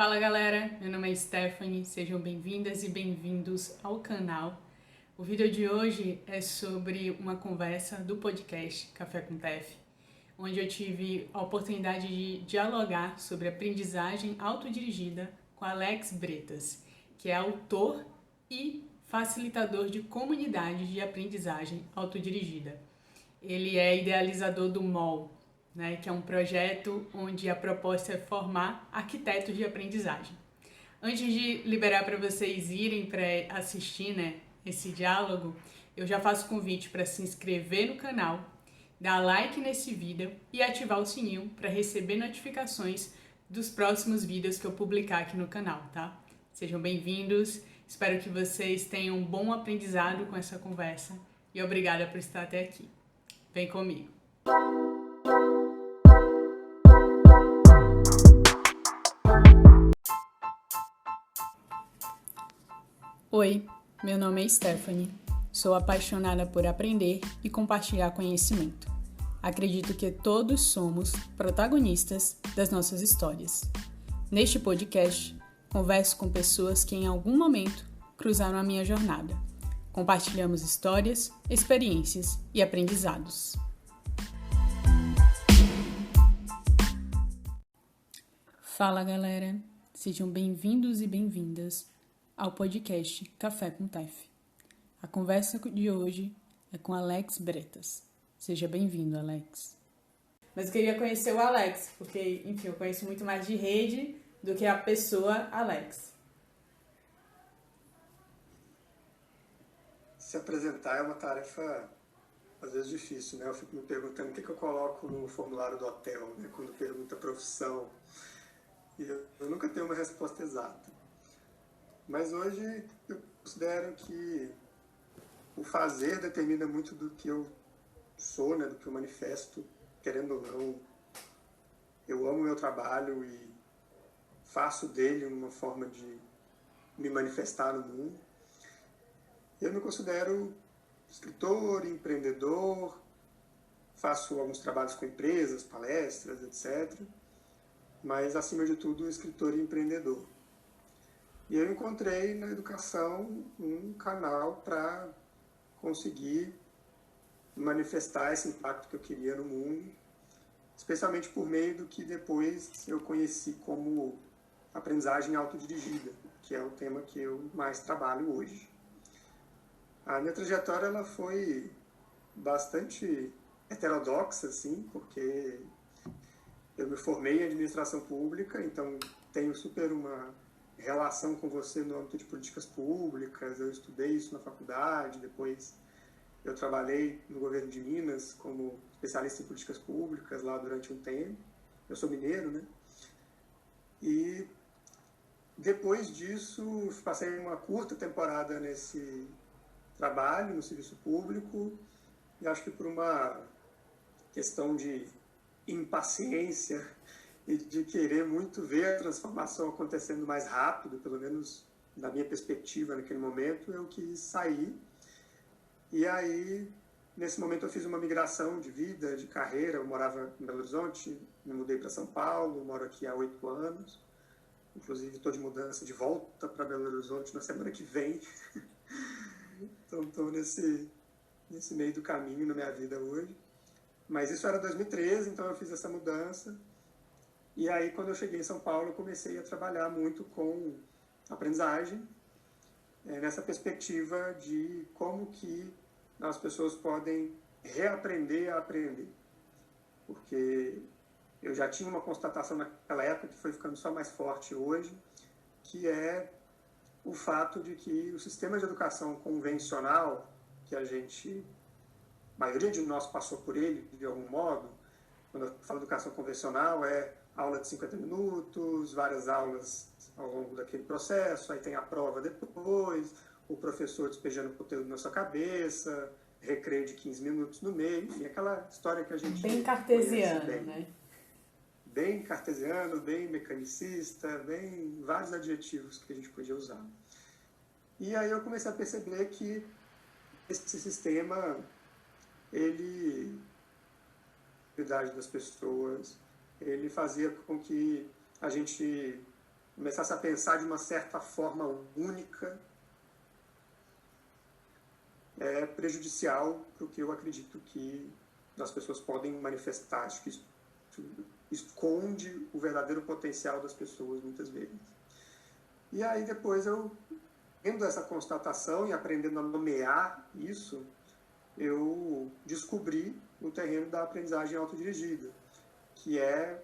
Fala galera, meu nome é Stephanie, sejam bem-vindas e bem-vindos ao canal. O vídeo de hoje é sobre uma conversa do podcast Café com Tef, onde eu tive a oportunidade de dialogar sobre aprendizagem autodirigida com Alex Bretas, que é autor e facilitador de comunidades de aprendizagem autodirigida. Ele é idealizador do MOL, né, que é um projeto onde a proposta é formar arquitetos de aprendizagem. Antes de liberar para vocês irem para assistir, né, esse diálogo, eu já faço convite para se inscrever no canal, dar like nesse vídeo e ativar o sininho para receber notificações dos próximos vídeos que eu publicar aqui no canal, tá? Sejam bem-vindos, espero que vocês tenham um bom aprendizado com essa conversa e obrigada por estar até aqui. Vem comigo! Oi, meu nome é Stephanie. Sou apaixonada por aprender e compartilhar conhecimento. Acredito que todos somos protagonistas das nossas histórias. Neste podcast, converso com pessoas que em algum momento cruzaram a minha jornada. Compartilhamos histórias, experiências e aprendizados. Fala galera, sejam bem-vindos e bem-vindas ao podcast Café com Tef. A conversa de hoje é com Alex Bretas. Seja bem-vindo, Alex. Mas eu queria conhecer o Alex, porque, enfim, eu conheço muito mais de rede do que a pessoa Alex. Se apresentar é uma tarefa, às vezes, difícil, né? Eu fico me perguntando o que eu coloco no formulário do hotel, né? Quando pergunta profissão. E eu nunca tenho uma resposta exata. Mas hoje eu considero que o fazer determina muito do que eu sou, né? Do que eu manifesto, querendo ou não. Eu amo o meu trabalho e faço dele uma forma de me manifestar no mundo. Eu me considero escritor, empreendedor, faço alguns trabalhos com empresas, palestras, etc. Mas, acima de tudo, escritor e empreendedor. E eu encontrei na educação um canal para conseguir manifestar esse impacto que eu queria no mundo, especialmente por meio do que depois eu conheci como aprendizagem autodirigida, que é o tema que eu mais trabalho hoje. A minha trajetória ela foi bastante heterodoxa, assim, porque eu me formei em administração pública, então tenho super uma relação com você no âmbito de políticas públicas. Eu estudei isso na faculdade, depois eu trabalhei no governo de Minas como especialista em políticas públicas lá durante um tempo. Eu sou mineiro, né? E depois disso, passei uma curta temporada nesse trabalho, no serviço público, e acho que por uma questão de impaciência e de querer muito ver a transformação acontecendo mais rápido, pelo menos na minha perspectiva naquele momento, eu quis sair. E aí, nesse momento, eu fiz uma migração de vida, de carreira. Eu morava em Belo Horizonte, me mudei para São Paulo, moro aqui há 8 anos. Inclusive, estou de mudança de volta para Belo Horizonte na semana que vem. Então, estou nesse meio do caminho na minha vida hoje. Mas isso era 2013, então eu fiz essa mudança. E aí, quando eu cheguei em São Paulo, eu comecei a trabalhar muito com aprendizagem, nessa perspectiva de como que as pessoas podem reaprender a aprender. Porque eu já tinha uma constatação naquela época, que foi ficando só mais forte hoje, que é o fato de que o sistema de educação convencional, que a maioria de nós passou por ele, de algum modo, quando eu falo educação convencional, é aula de 50 minutos, várias aulas ao longo daquele processo, aí tem a prova depois, o professor despejando o conteúdo na sua cabeça, recreio de 15 minutos no meio, enfim, aquela história que a gente Bem cartesiano, bem, né? Bem cartesiano, bem mecanicista, bem vários adjetivos que a gente podia usar. E aí eu comecei a perceber que esse sistema, ele, a idade das pessoas, ele fazia com que a gente começasse a pensar de uma certa forma única, é prejudicial para o que eu acredito que as pessoas podem manifestar. Acho que isso esconde o verdadeiro potencial das pessoas, muitas vezes. E aí depois eu, tendo essa constatação e aprendendo a nomear isso, eu descobri o terreno da aprendizagem autodirigida, que é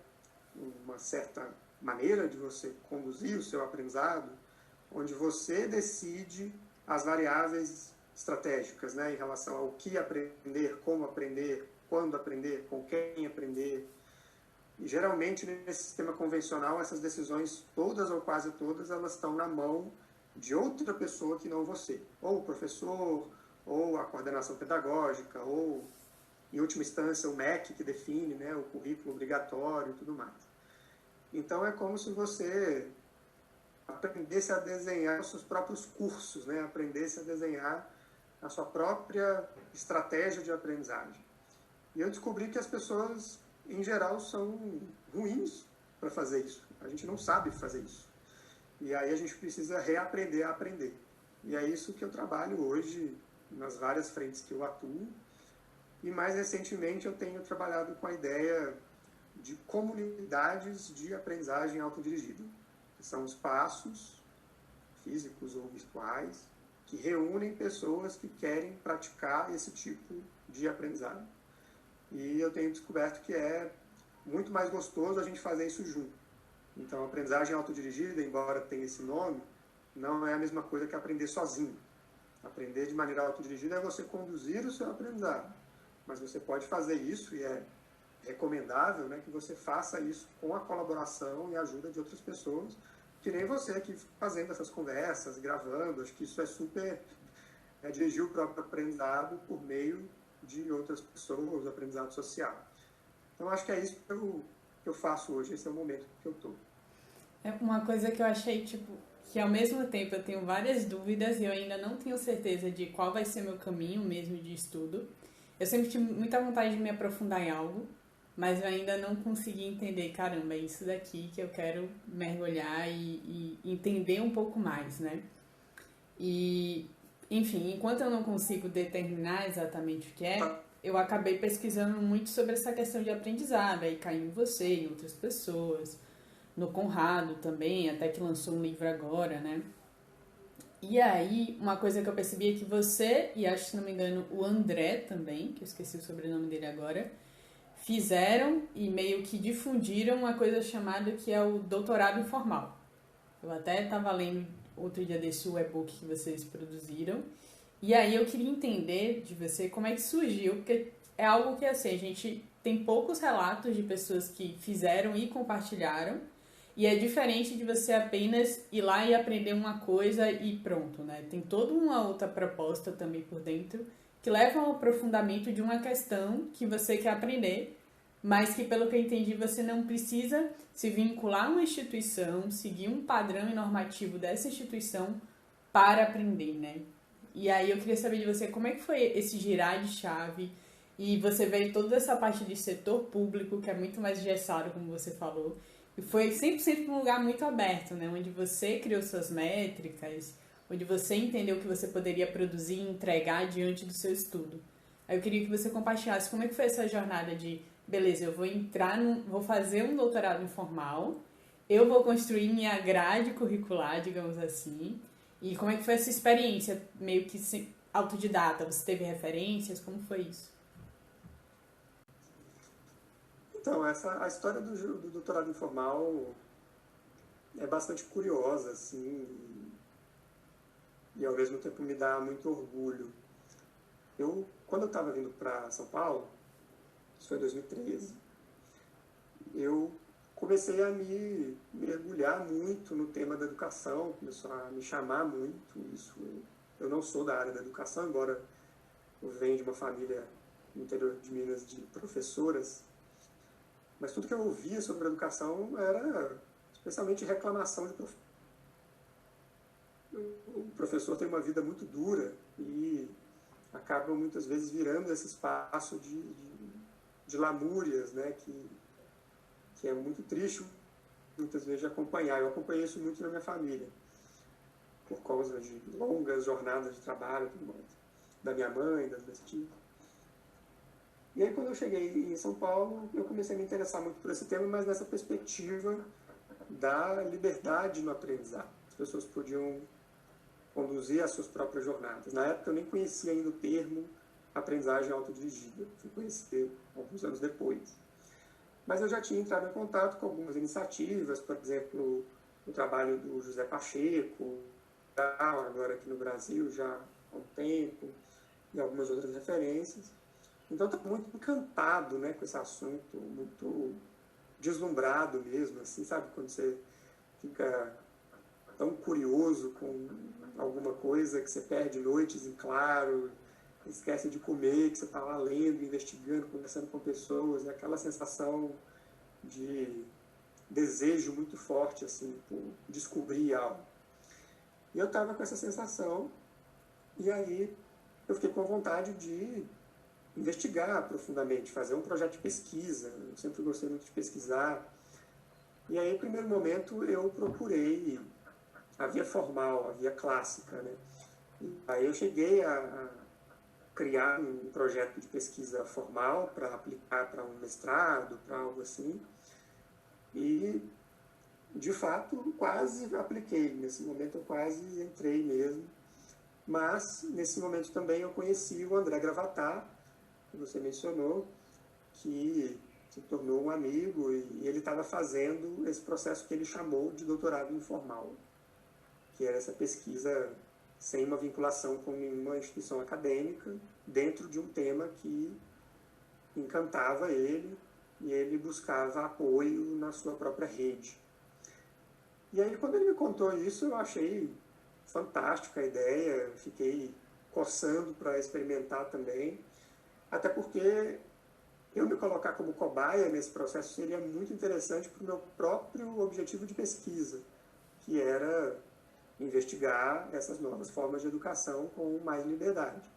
uma certa maneira de você conduzir o seu aprendizado, onde você decide as variáveis estratégicas, né, em relação ao que aprender, como aprender, quando aprender, com quem aprender. E geralmente nesse sistema convencional essas decisões, todas ou quase todas, elas estão na mão de outra pessoa que não você, ou o professor, ou a coordenação pedagógica, ou em última instância o MEC que define, né, o currículo obrigatório e tudo mais. Então é como se você aprendesse a desenhar os seus próprios cursos, né, aprendesse a desenhar a sua própria estratégia de aprendizagem. E eu descobri que as pessoas, em geral, são ruins para fazer isso. A gente não sabe fazer isso. E aí a gente precisa reaprender a aprender. E é isso que eu trabalho hoje nas várias frentes que eu atuo. E mais recentemente eu tenho trabalhado com a ideia de comunidades de aprendizagem autodirigida, que são espaços físicos ou virtuais que reúnem pessoas que querem praticar esse tipo de aprendizado. E eu tenho descoberto que é muito mais gostoso a gente fazer isso junto. Então, a aprendizagem autodirigida, embora tenha esse nome, não é a mesma coisa que aprender sozinho. Aprender de maneira autodirigida é você conduzir o seu aprendizado. Mas você pode fazer isso, e é recomendável, né, que você faça isso com a colaboração e a ajuda de outras pessoas, que nem você aqui fazendo essas conversas, gravando. Acho que isso é super dirigir o próprio aprendizado por meio de outras pessoas, aprendizado social. Então, acho que é isso que eu faço hoje, esse é o momento que eu estou. É uma coisa que eu achei, tipo, que ao mesmo tempo eu tenho várias dúvidas e eu ainda não tenho certeza de qual vai ser meu caminho mesmo de estudo. Eu sempre tive muita vontade de me aprofundar em algo, mas eu ainda não consegui entender, caramba, é isso daqui que eu quero mergulhar e entender um pouco mais, né? E, enfim, enquanto eu não consigo determinar exatamente o que é, eu acabei pesquisando muito sobre essa questão de aprendizado, aí caiu em você, em outras pessoas, no Conrado também, até que lançou um livro agora, né? E aí, uma coisa que eu percebi é que você, e acho, se não me engano, o André também, que eu esqueci o sobrenome dele agora, fizeram e meio que difundiram uma coisa chamada que é o doutorado informal. Eu até estava lendo outro dia desse o e-book que vocês produziram, e aí eu queria entender de você como é que surgiu, porque é algo que, assim, a gente tem poucos relatos de pessoas que fizeram e compartilharam, e é diferente de você apenas ir lá e aprender uma coisa e pronto, né? Tem toda uma outra proposta também por dentro que leva ao aprofundamento de uma questão que você quer aprender, mas que, pelo que eu entendi, você não precisa se vincular a uma instituição, seguir um padrão normativo dessa instituição para aprender, né? E aí eu queria saber de você como é que foi esse girar de chave e você veio toda essa parte de setor público, que é muito mais engessado, como você falou, e foi 100% para um lugar muito aberto, né? Onde você criou suas métricas, onde você entendeu o que você poderia produzir e entregar diante do seu estudo. Aí eu queria que você compartilhasse como é que foi essa jornada de, beleza, eu vou fazer um doutorado informal, eu vou construir minha grade curricular, digamos assim, e como é que foi essa experiência, meio que autodidata? Você teve referências? Como foi isso? Então, a história do doutorado informal é bastante curiosa, assim, e ao mesmo tempo me dá muito orgulho. Quando eu estava vindo para São Paulo, isso foi em 2013, eu comecei a me mergulhar muito no tema da educação, começou a me chamar muito isso. Eu não sou da área da educação, embora eu venha de uma família no interior de Minas de professoras, mas tudo que eu ouvia sobre a educação era especialmente reclamação de professor. O professor tem uma vida muito dura e acaba muitas vezes virando esse espaço de lamúrias, né, que é muito triste muitas vezes de acompanhar. Eu acompanhei isso muito na minha família, por causa de longas jornadas de trabalho, tudo mais, da minha mãe, das minhas tias. E aí, quando eu cheguei em São Paulo, eu comecei a me interessar muito por esse tema, mas nessa perspectiva da liberdade no aprendizado. As pessoas podiam conduzir as suas próprias jornadas. Na época, eu nem conhecia ainda o termo aprendizagem autodirigida. Fui conhecer alguns anos depois. Mas eu já tinha entrado em contato com algumas iniciativas, por exemplo, o trabalho do José Pacheco, agora aqui no Brasil já há um tempo, e algumas outras referências. Então, estou muito encantado, né, com esse assunto, muito deslumbrado mesmo, assim, sabe? Quando você fica tão curioso com alguma coisa que você perde noites em claro, esquece de comer, que você está lá lendo, investigando, conversando com pessoas, é aquela sensação de desejo muito forte, assim, por descobrir algo. E eu estava com essa sensação, e aí eu fiquei com vontade de investigar profundamente, fazer um projeto de pesquisa. Eu sempre gostei muito de pesquisar. E aí, no primeiro momento, eu procurei a via formal, a via clássica, né? E aí eu cheguei a criar um projeto de pesquisa formal para aplicar para um mestrado, para algo assim. E, de fato, quase apliquei. Nesse momento, eu quase entrei mesmo. Mas, nesse momento também, eu conheci o André Gravatar, que você mencionou, que se tornou um amigo, e ele estava fazendo esse processo que ele chamou de doutorado informal, que era essa pesquisa sem uma vinculação com nenhuma instituição acadêmica, dentro de um tema que encantava ele, e ele buscava apoio na sua própria rede. E aí, quando ele me contou isso, eu achei fantástica a ideia, fiquei coçando para experimentar também, até porque eu me colocar como cobaia nesse processo seria muito interessante para o meu próprio objetivo de pesquisa, que era investigar essas novas formas de educação com mais liberdade.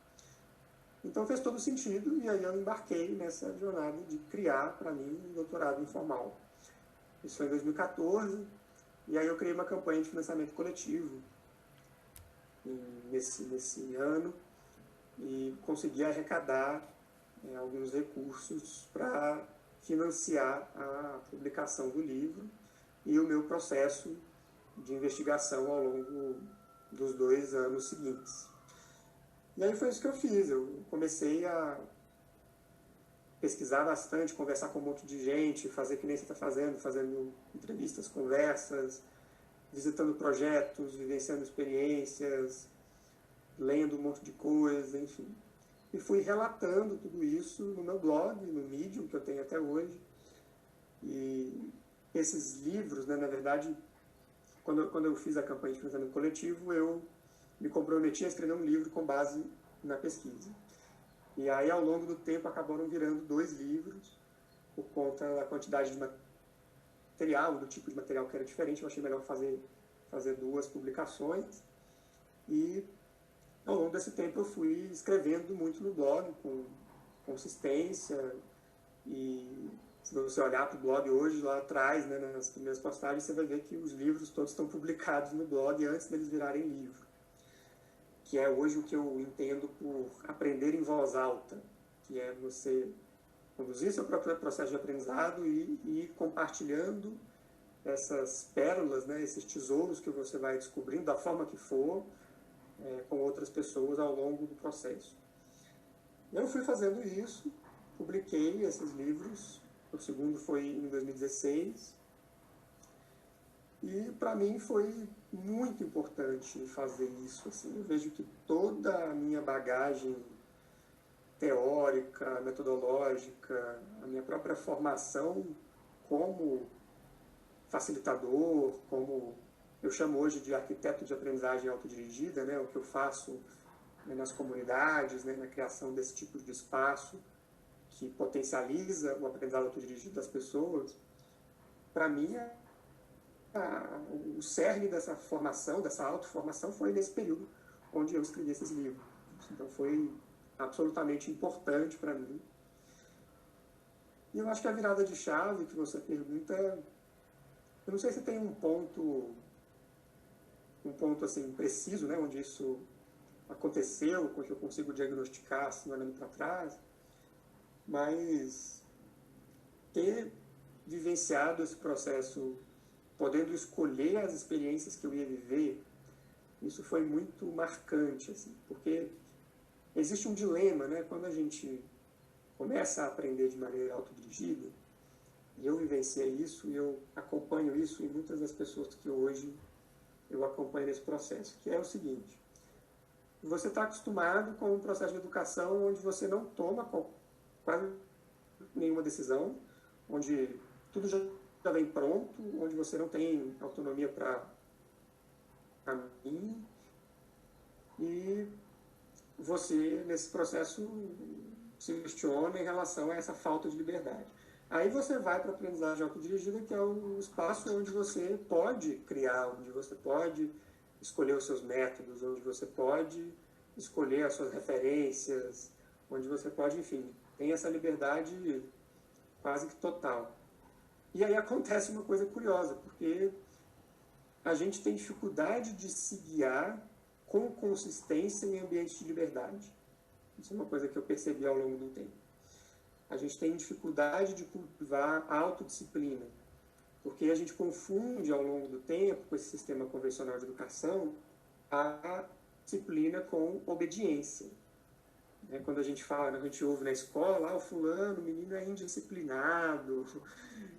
Então fez todo sentido, e aí eu embarquei nessa jornada de criar, para mim, um doutorado informal. Isso foi em 2014, e aí eu criei uma campanha de financiamento coletivo nesse ano, e consegui arrecadar alguns recursos para financiar a publicação do livro e o meu processo de investigação ao longo dos 2 anos seguintes. E aí foi isso que eu fiz. Eu comecei a pesquisar bastante, conversar com um monte de gente, fazer que nem você está fazendo entrevistas, conversas, visitando projetos, vivenciando experiências, lendo um monte de coisa, enfim. E fui relatando tudo isso no meu blog, no Medium, que eu tenho até hoje. E esses livros, né, na verdade, quando eu fiz a campanha de financiamento coletivo, eu me comprometi a escrever um livro com base na pesquisa. E aí, ao longo do tempo, acabaram virando 2 livros, por conta da quantidade de material, do tipo de material que era diferente. Eu achei melhor fazer 2 publicações. E ao longo desse tempo eu fui escrevendo muito no blog, com consistência, e se você olhar para o blog hoje, lá atrás, né, nas primeiras postagens, você vai ver que os livros todos estão publicados no blog antes deles virarem livro, que é hoje o que eu entendo por aprender em voz alta, que é você conduzir seu próprio processo de aprendizado e ir compartilhando essas pérolas, né, esses tesouros que você vai descobrindo, da forma que for, com outras pessoas ao longo do processo. Eu fui fazendo isso, publiquei esses livros, o segundo foi em 2016, e para mim foi muito importante fazer isso. Assim, eu vejo que toda a minha bagagem teórica, metodológica, a minha própria formação como facilitador, como eu chamo hoje de arquiteto de aprendizagem autodirigida, né, o que eu faço, né, nas comunidades, né, na criação desse tipo de espaço que potencializa o aprendizado autodirigido das pessoas. Para mim, o cerne dessa formação, dessa autoformação, foi nesse período onde eu escrevi esses livros. Então foi absolutamente importante para mim. E eu acho que a virada de chave que você pergunta, Eu não sei se tem um ponto assim preciso, né, onde isso aconteceu, que eu consigo diagnosticar assim, olhando para trás, mas ter vivenciado esse processo, podendo escolher as experiências que eu ia viver, isso foi muito marcante, assim, porque existe um dilema, né, quando a gente começa a aprender de maneira autodirigida, e eu vivenciei isso e eu acompanho isso em muitas das pessoas que hoje eu acompanho nesse processo, que é o seguinte: você está acostumado com um processo de educação onde você não toma quase nenhuma decisão, onde tudo já vem pronto, onde você não tem autonomia para caminho, e você, nesse processo, se questiona em relação a essa falta de liberdade. Aí você vai para a aprendizagem autodirigida, que é o espaço onde você pode criar, onde você pode escolher os seus métodos, onde você pode escolher as suas referências, onde você pode, enfim, tem essa liberdade quase que total. E aí acontece uma coisa curiosa, porque a gente tem dificuldade de se guiar com consistência em ambientes de liberdade. Isso é uma coisa que eu percebi ao longo do tempo. A gente tem dificuldade de cultivar a autodisciplina, porque a gente confunde ao longo do tempo, com esse sistema convencional de educação, a disciplina com obediência. Quando a gente fala, a gente ouve na escola, o fulano, o menino é indisciplinado,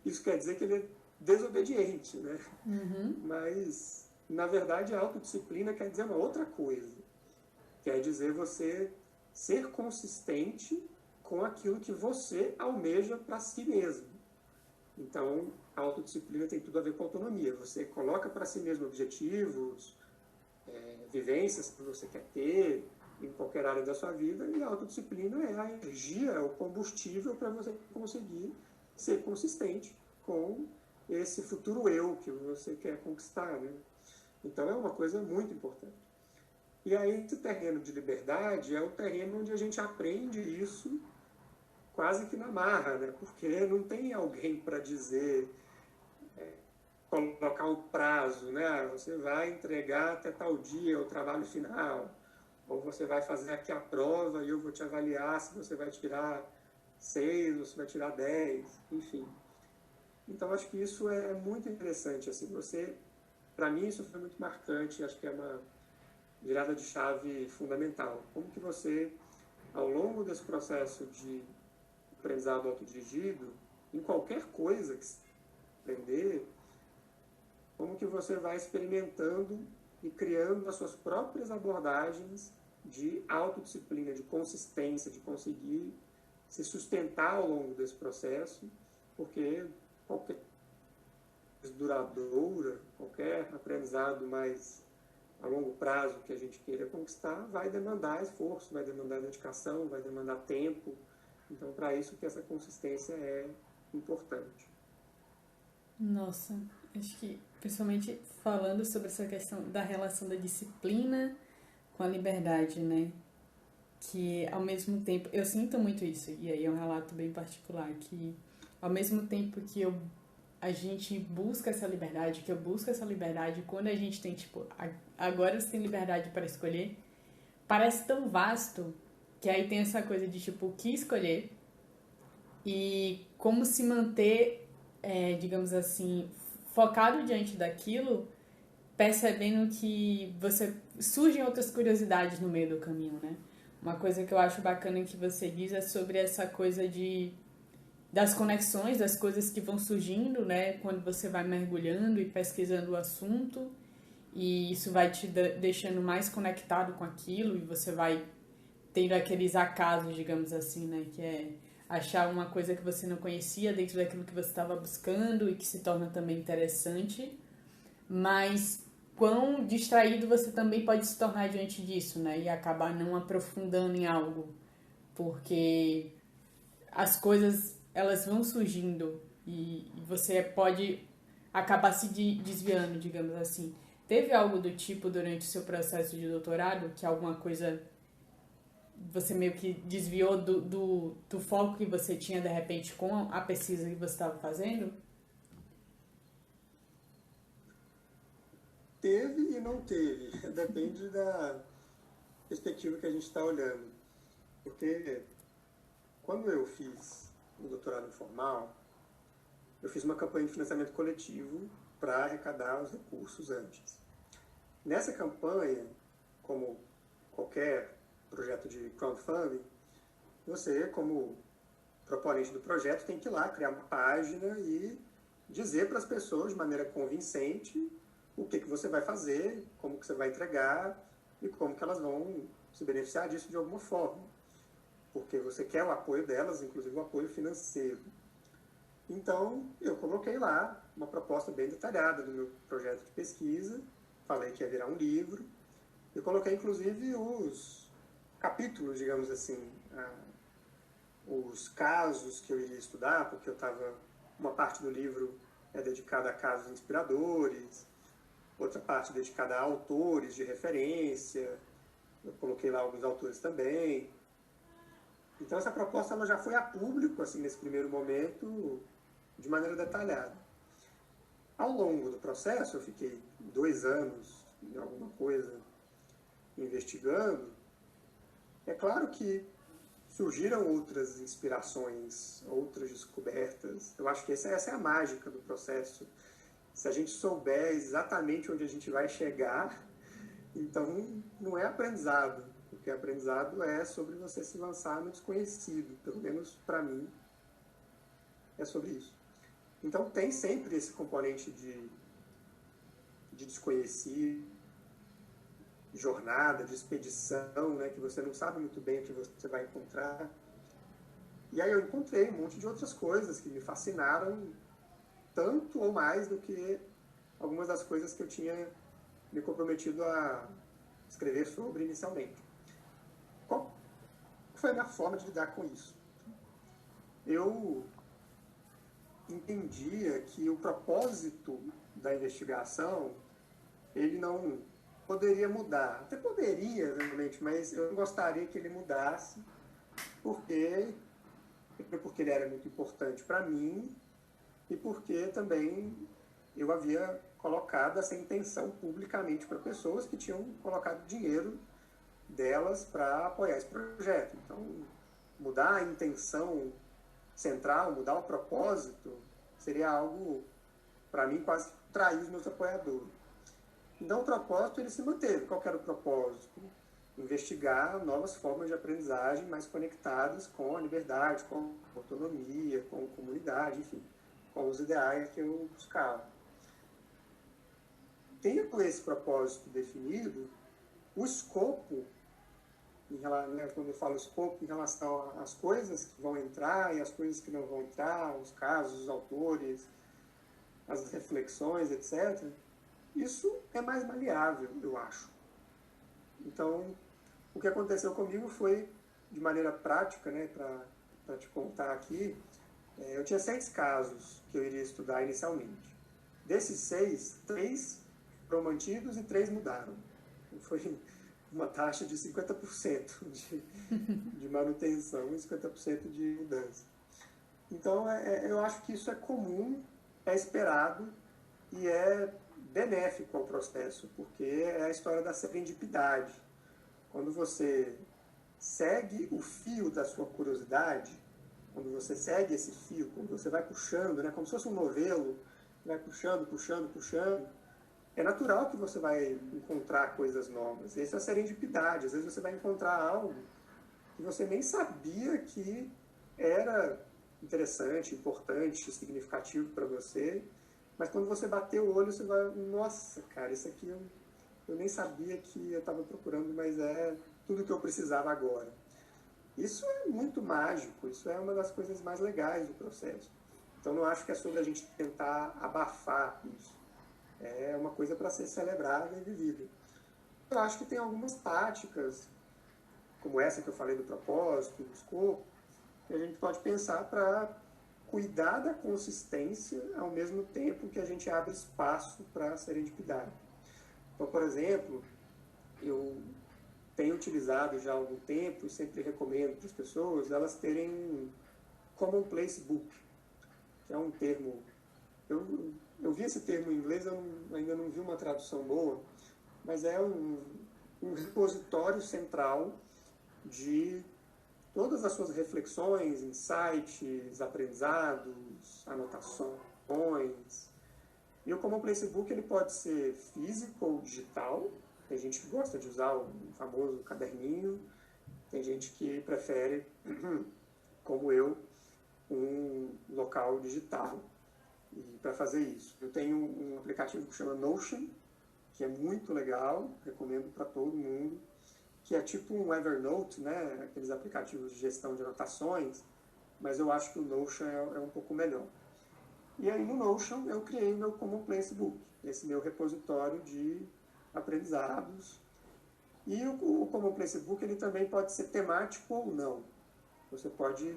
isso quer dizer que ele é desobediente, né? Uhum. Mas, na verdade, a autodisciplina quer dizer uma outra coisa. Quer dizer você ser consistente com aquilo que você almeja para si mesmo. Então, a autodisciplina tem tudo a ver com autonomia. Você coloca para si mesmo objetivos, vivências que você quer ter em qualquer área da sua vida, e a autodisciplina é a energia, é o combustível para você conseguir ser consistente com esse futuro eu que você quer conquistar, né? Então, é uma coisa muito importante. E aí, esse terreno de liberdade é o terreno onde a gente aprende isso quase que na marra, né? Porque não tem alguém para dizer, colocar o prazo, né? Você vai entregar até tal dia o trabalho final, ou você vai fazer aqui a prova e eu vou te avaliar se você vai tirar 6 ou se vai tirar 10, enfim. Então, acho que isso é muito interessante, assim, para mim isso foi muito marcante, acho que é uma virada de chave fundamental. Como que você, ao longo desse processo de aprendizado autodirigido, em qualquer coisa que você aprender, como que você vai experimentando e criando as suas próprias abordagens de autodisciplina, de consistência, de conseguir se sustentar ao longo desse processo, porque qualquer coisa duradoura, qualquer aprendizado mais a longo prazo que a gente queira conquistar, vai demandar esforço, vai demandar dedicação, vai demandar tempo. Então, para isso que essa consistência é importante. Nossa, acho que principalmente falando sobre essa questão da relação da disciplina com a liberdade, né? Que ao mesmo tempo, eu sinto muito isso, e aí é um relato bem particular, que ao mesmo tempo que a gente busca essa liberdade, que eu busco essa liberdade, quando a gente tem, tipo, agora você tem liberdade para escolher, parece tão vasto que aí tem essa coisa de, tipo, o que escolher e como se manter, digamos assim, focado diante daquilo, percebendo que surgem outras curiosidades no meio do caminho, né? Uma coisa que eu acho bacana que você diz é sobre essa coisa das conexões, das coisas que vão surgindo, né? Quando você vai mergulhando e pesquisando o assunto, e isso vai te deixando mais conectado com aquilo, e você vai tendo aqueles acasos, digamos assim, né? Que é achar uma coisa que você não conhecia dentro daquilo que você estava buscando e que se torna também interessante, mas quão distraído você também pode se tornar diante disso, né? E acabar não aprofundando em algo, porque as coisas, elas vão surgindo e você pode acabar se desviando, digamos assim. Teve algo do tipo durante o seu processo de doutorado que alguma coisa você meio que desviou do foco que você tinha de repente com a pesquisa que você estava fazendo? teve e não teve. Depende da perspectiva que a gente está olhando. Porque quando eu fiz o doutorado informal, eu fiz uma campanha de financiamento coletivo para arrecadar os recursos antes. Nessa campanha, como qualquer projeto de crowdfunding, você, como proponente do projeto, tem que ir lá criar uma página e dizer para as pessoas de maneira convincente o que você vai fazer, como que você vai entregar e como que elas vão se beneficiar disso de alguma forma. Porque você quer o apoio delas, inclusive o apoio financeiro. Então, eu coloquei lá uma proposta bem detalhada do meu projeto de pesquisa, falei que ia virar um livro, e coloquei inclusive os capítulos, digamos assim, os casos que eu iria estudar, porque uma parte do livro é dedicada a casos inspiradores, outra parte dedicada a autores de referência, eu coloquei lá alguns autores também. Então essa proposta ela já foi a público, assim, nesse primeiro momento, de maneira detalhada. Ao longo do processo, eu fiquei 2 anos em alguma coisa investigando. É claro que surgiram outras inspirações, outras descobertas. Eu acho que essa é a mágica do processo. Se a gente souber exatamente onde a gente vai chegar, então não é aprendizado, porque aprendizado é sobre você se lançar no desconhecido, pelo menos para mim é sobre isso. Então tem sempre esse componente de desconhecido, jornada, de expedição, né, que você não sabe muito bem o que você vai encontrar. E aí eu encontrei um monte de outras coisas que me fascinaram tanto ou mais do que algumas das coisas que eu tinha me comprometido a escrever sobre inicialmente. Qual foi a minha forma de lidar com isso? Eu entendia que o propósito da investigação ele não poderia mudar. Até poderia, realmente, mas eu não gostaria que ele mudasse porque ele era muito importante para mim e porque também eu havia colocado essa intenção publicamente para pessoas que tinham colocado dinheiro delas para apoiar esse projeto. Então, mudar a intenção central, mudar o propósito, seria algo, para mim, quase trair os meus apoiadores. Então, o propósito ele se manteve. Qual que era o propósito? Investigar novas formas de aprendizagem mais conectadas com a liberdade, com a autonomia, com a comunidade, enfim, com os ideais que eu buscava. Tendo esse propósito definido, o escopo, quando eu falo escopo, em relação às coisas que vão entrar e as coisas que não vão entrar, os casos, os autores, as reflexões, etc., isso é mais maleável, eu acho. Então, o que aconteceu comigo foi, de maneira prática, né, para te contar aqui, eu tinha 6 casos que eu iria estudar inicialmente. Desses 6, 3 foram mantidos e 3 mudaram. Foi uma taxa de 50% de manutenção e 50% de mudança. Então, eu acho que isso é comum, é esperado e é benéfico ao processo, porque é a história da serendipidade. Quando você segue o fio da sua curiosidade, quando você segue esse fio, quando você vai puxando, né, como se fosse um novelo, vai puxando, puxando, puxando, é natural que você vai encontrar coisas novas. Essa é a serendipidade. Às vezes você vai encontrar algo que você nem sabia que era interessante, importante, significativo para você, mas quando você bater o olho, você vai, nossa, cara, isso aqui eu nem sabia que eu estava procurando, mas é tudo que eu precisava agora. Isso é muito mágico, isso é uma das coisas mais legais do processo. Então não acho que é sobre a gente tentar abafar isso. É uma coisa para ser celebrada e vivida. Eu acho que tem algumas táticas, como essa que eu falei do propósito, do escopo, que a gente pode pensar para cuidar da consistência ao mesmo tempo que a gente abre espaço para a serendipidade. Então, por exemplo, eu tenho utilizado já há algum tempo e sempre recomendo para as pessoas elas terem um Commonplace Book, que é um termo, eu eu vi esse termo em inglês, ainda não vi uma tradução boa, mas é um repositório central de todas as suas reflexões, insights, aprendizados, anotações. E o Common Place Book ele pode ser físico ou digital. Tem gente que gosta de usar o famoso caderninho, tem gente que prefere, como eu, um local digital para fazer isso. Eu tenho um aplicativo que chama Notion, que é muito legal, recomendo para todo mundo, que é tipo um Evernote, né? Aqueles aplicativos de gestão de anotações, mas eu acho que o Notion é um pouco melhor. E aí no Notion eu criei meu Common Place Book, esse meu repositório de aprendizados. E o Common Place Book ele também pode ser temático ou não. Você pode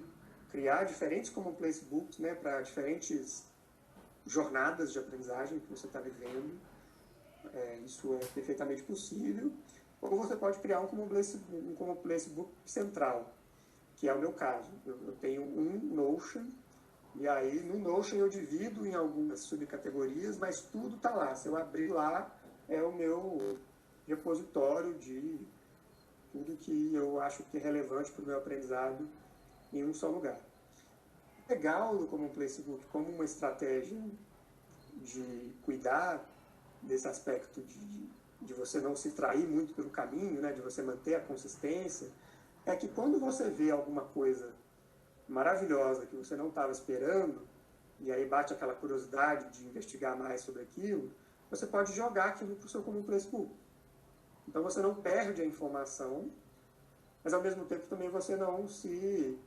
criar diferentes Common Place Books, né, para diferentes jornadas de aprendizagem que você está vivendo. Isso é perfeitamente possível. Ou você pode criar um Common Place Book central, que é o meu caso. Eu tenho um Notion, e aí no Notion eu divido em algumas subcategorias, mas tudo está lá. Se eu abrir lá, é o meu repositório de tudo que eu acho que é relevante para o meu aprendizado em um só lugar. Legal do Common Place Book como uma estratégia de cuidar desse aspecto de você não se trair muito pelo caminho, né, de você manter a consistência, é que quando você vê alguma coisa maravilhosa que você não estava esperando, e aí bate aquela curiosidade de investigar mais sobre aquilo, você pode jogar aquilo para o seu Common Place Book. Então você não perde a informação, mas ao mesmo tempo também você não se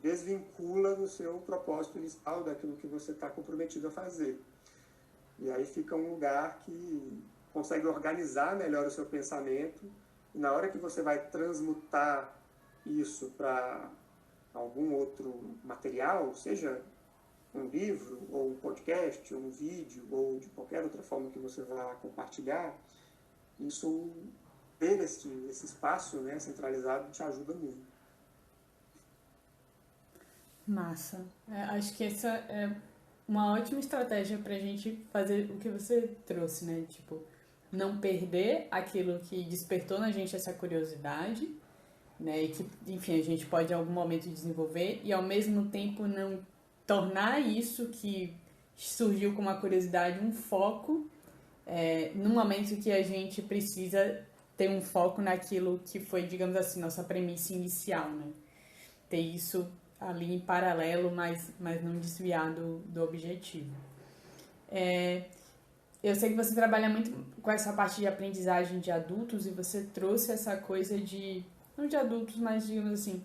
desvincula do seu propósito inicial, daquilo que você está comprometido a fazer. E aí fica um lugar que consegue organizar melhor o seu pensamento, e na hora que você vai transmutar isso para algum outro material, seja um livro, ou um podcast, ou um vídeo, ou de qualquer outra forma que você vá compartilhar, isso, ter esse espaço, né, centralizado, te ajuda muito. Massa. Acho que essa é uma ótima estratégia pra gente fazer o que você trouxe, né? Tipo, não perder aquilo que despertou na gente essa curiosidade, né? E que, enfim, a gente pode em algum momento desenvolver e ao mesmo tempo não tornar isso que surgiu com uma curiosidade um foco, no momento que a gente precisa ter um foco naquilo que foi, digamos assim, nossa premissa inicial, né? Ter isso ali em paralelo, mas não desviar do objetivo. Eu sei que você trabalha muito com essa parte de aprendizagem de adultos e você trouxe essa coisa de, não de adultos, mas digamos assim,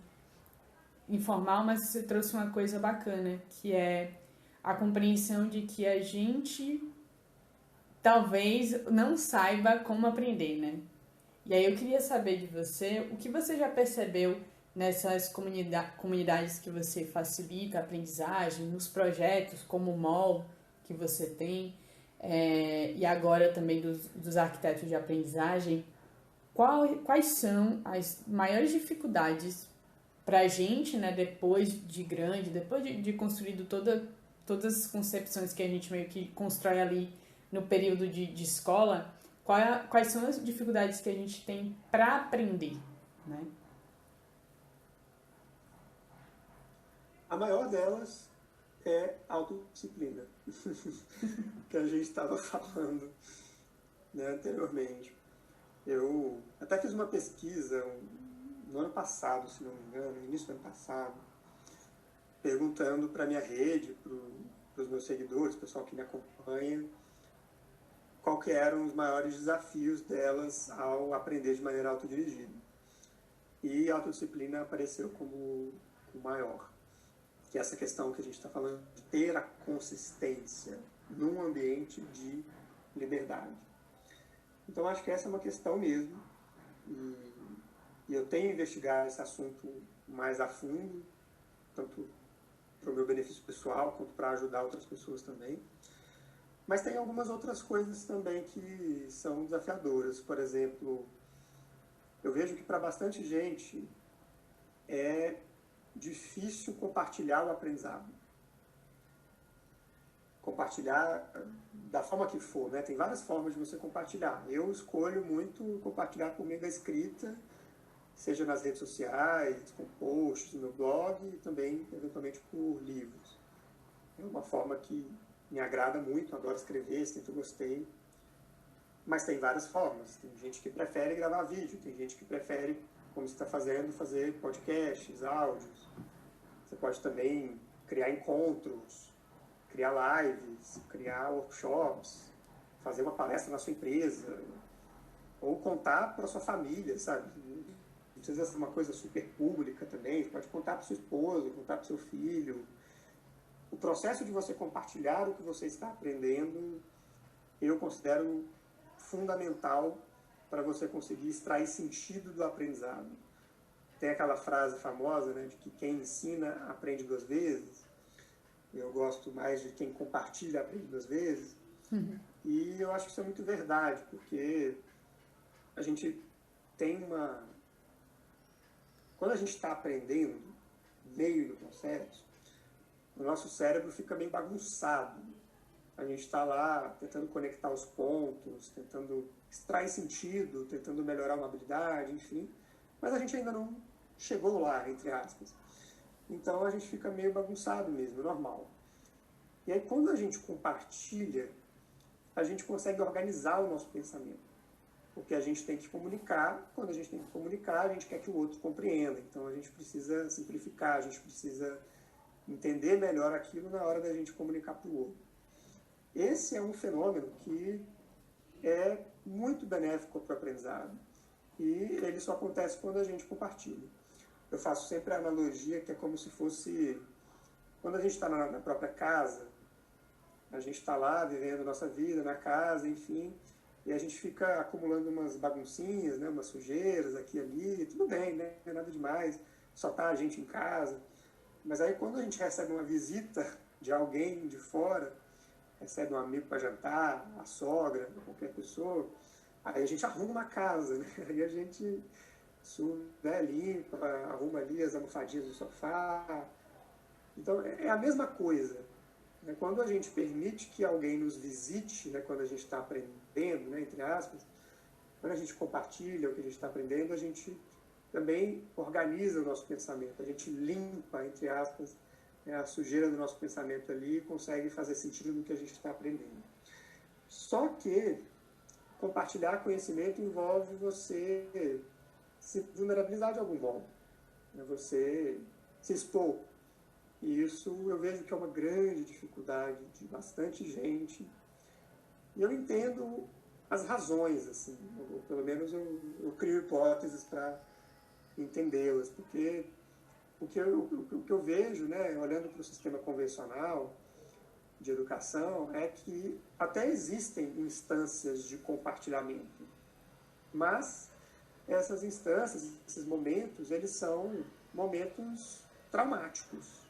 informal, mas você trouxe uma coisa bacana, que é a compreensão de que a gente talvez não saiba como aprender, né? E aí eu queria saber de você, o que você já percebeu nessas comunidades que você facilita a aprendizagem, nos projetos como o MOL que você tem, e agora também dos arquitetos de aprendizagem, quais são as maiores dificuldades para a gente, né, depois de grande, depois de construído todas as concepções que a gente meio que constrói ali no período de escola, quais são as dificuldades que a gente tem para aprender, né? A maior delas é autodisciplina, que a gente estava falando, né, anteriormente. Eu até fiz uma pesquisa no ano passado, se não me engano, no início do ano passado, perguntando para a minha rede, para os meus seguidores, o pessoal que me acompanha, qual que eram os maiores desafios delas ao aprender de maneira autodirigida. E a autodisciplina apareceu como o maior. Que é essa questão que a gente está falando de ter a consistência num ambiente de liberdade. Então, acho que essa é uma questão mesmo. E eu tenho investigado esse assunto mais a fundo, tanto para o meu benefício pessoal, quanto para ajudar outras pessoas também. Mas tem algumas outras coisas também que são desafiadoras. Por exemplo, eu vejo que para bastante gente é difícil compartilhar o aprendizado. compartilhar da forma que for, né? Tem várias formas de você compartilhar. Eu escolho muito compartilhar por meio da escrita, seja nas redes sociais, com posts no meu blog e também, eventualmente, por livros. É uma forma que me agrada muito, adoro escrever, sempre gostei. Mas tem várias formas. Tem gente que prefere gravar vídeo, tem gente que prefere, como você está fazendo, fazer podcasts, áudios. Você pode também criar encontros, criar lives, criar workshops, fazer uma palestra na sua empresa, ou contar para a sua família, sabe? Não precisa ser uma coisa super pública também, você pode contar para sua esposa, contar para seu filho. O processo de você compartilhar o que você está aprendendo, eu considero fundamental para você conseguir extrair sentido do aprendizado. Tem aquela frase famosa, né, de que quem ensina aprende 2 vezes. Eu gosto mais de quem compartilha aprende 2 vezes. E eu acho que isso é muito verdade, porque a gente tem uma... Quando a gente está aprendendo, meio do processo, o nosso cérebro fica bem bagunçado. A gente está lá tentando conectar os pontos, tentando extrair sentido, tentando melhorar uma habilidade, enfim. Mas a gente ainda não chegou lá, entre aspas. Então a gente fica meio bagunçado mesmo, normal. E aí quando a gente compartilha, a gente consegue organizar o nosso pensamento. Porque a gente tem que comunicar, quando a gente tem que comunicar, a gente quer que o outro compreenda. Então a gente precisa simplificar, a gente precisa entender melhor aquilo na hora da gente comunicar para o outro. Esse é um fenômeno que é muito benéfico para o aprendizado e ele só acontece quando a gente compartilha. Eu faço sempre a analogia que é como se fosse, quando a gente está na própria casa, a gente está lá vivendo a nossa vida na casa, enfim, e a gente fica acumulando umas baguncinhas, né, umas sujeiras aqui e ali, tudo bem, né, não é nada demais, só está a gente em casa. Mas aí quando a gente recebe uma visita de alguém de fora, recebe um amigo para jantar, a sogra, qualquer pessoa, aí a gente arruma a casa, né? Aí a gente limpa, arruma ali as almofadinhas do sofá. Então é a mesma coisa. Né? Quando a gente permite que alguém nos visite, né? Quando a gente está aprendendo, né? Entre aspas, quando a gente compartilha o que a gente está aprendendo, a gente também organiza o nosso pensamento, a gente limpa, entre aspas, a sujeira do nosso pensamento ali e consegue fazer sentido no que a gente está aprendendo. Só que compartilhar conhecimento envolve você se vulnerabilizar de algum modo, né? Você se expor. E isso eu vejo que é uma grande dificuldade de bastante gente. E eu entendo as razões, assim, ou pelo menos eu crio hipóteses para entendê-las, porque o que eu vejo, né, olhando para o sistema convencional de educação, é que até existem instâncias de compartilhamento, mas essas instâncias, esses momentos, eles são momentos traumáticos.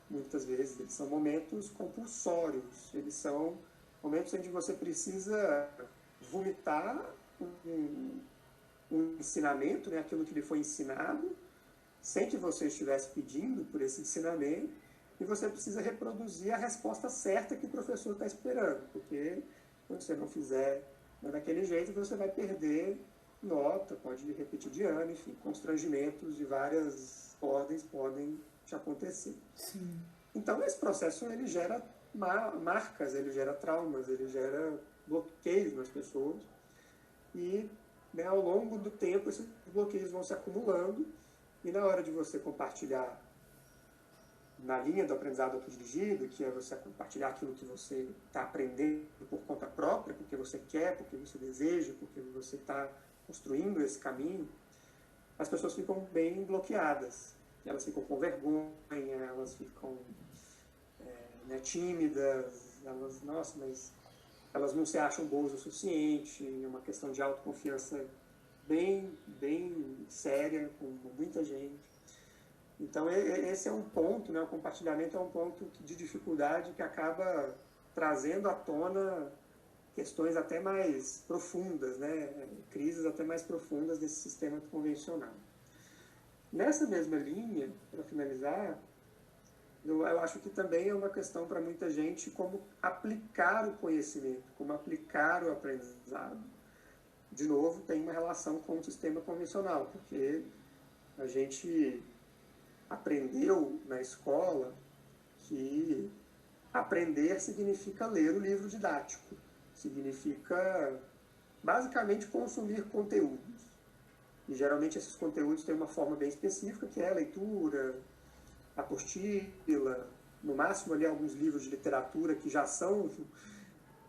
Muitas vezes eles são momentos compulsórios, eles são momentos onde você precisa vomitar um ensinamento, né, aquilo que lhe foi ensinado, sem que você estivesse pedindo por esse ensinamento, e você precisa reproduzir a resposta certa que o professor está esperando, porque se você não fizer daquele jeito, você vai perder nota, pode repetir de ano, enfim, constrangimentos de várias ordens podem te acontecer. Sim. Então, esse processo ele gera marcas, ele gera traumas, ele gera bloqueios nas pessoas, e né, ao longo do tempo esses bloqueios vão se acumulando, e na hora de você compartilhar na linha do aprendizado autodirigido, que é você compartilhar aquilo que você está aprendendo por conta própria, porque você quer, porque você deseja, porque você está construindo esse caminho, as pessoas ficam bem bloqueadas. Elas ficam com vergonha, elas ficam tímidas, elas não se acham boas o suficiente, é uma questão de autoconfiança bem séria com muita gente. Então esse é um ponto, né, o compartilhamento é um ponto de dificuldade que acaba trazendo à tona questões até mais profundas, né, crises até mais profundas desse sistema convencional. Nessa mesma linha, para finalizar, Eu acho que também é uma questão para muita gente como aplicar o conhecimento, como aplicar o aprendizado. De novo, tem uma relação com o sistema convencional, porque a gente aprendeu na escola que aprender significa ler o livro didático, significa basicamente consumir conteúdos. E geralmente esses conteúdos têm uma forma bem específica, que é a leitura, apostila, no máximo ali alguns livros de literatura que já são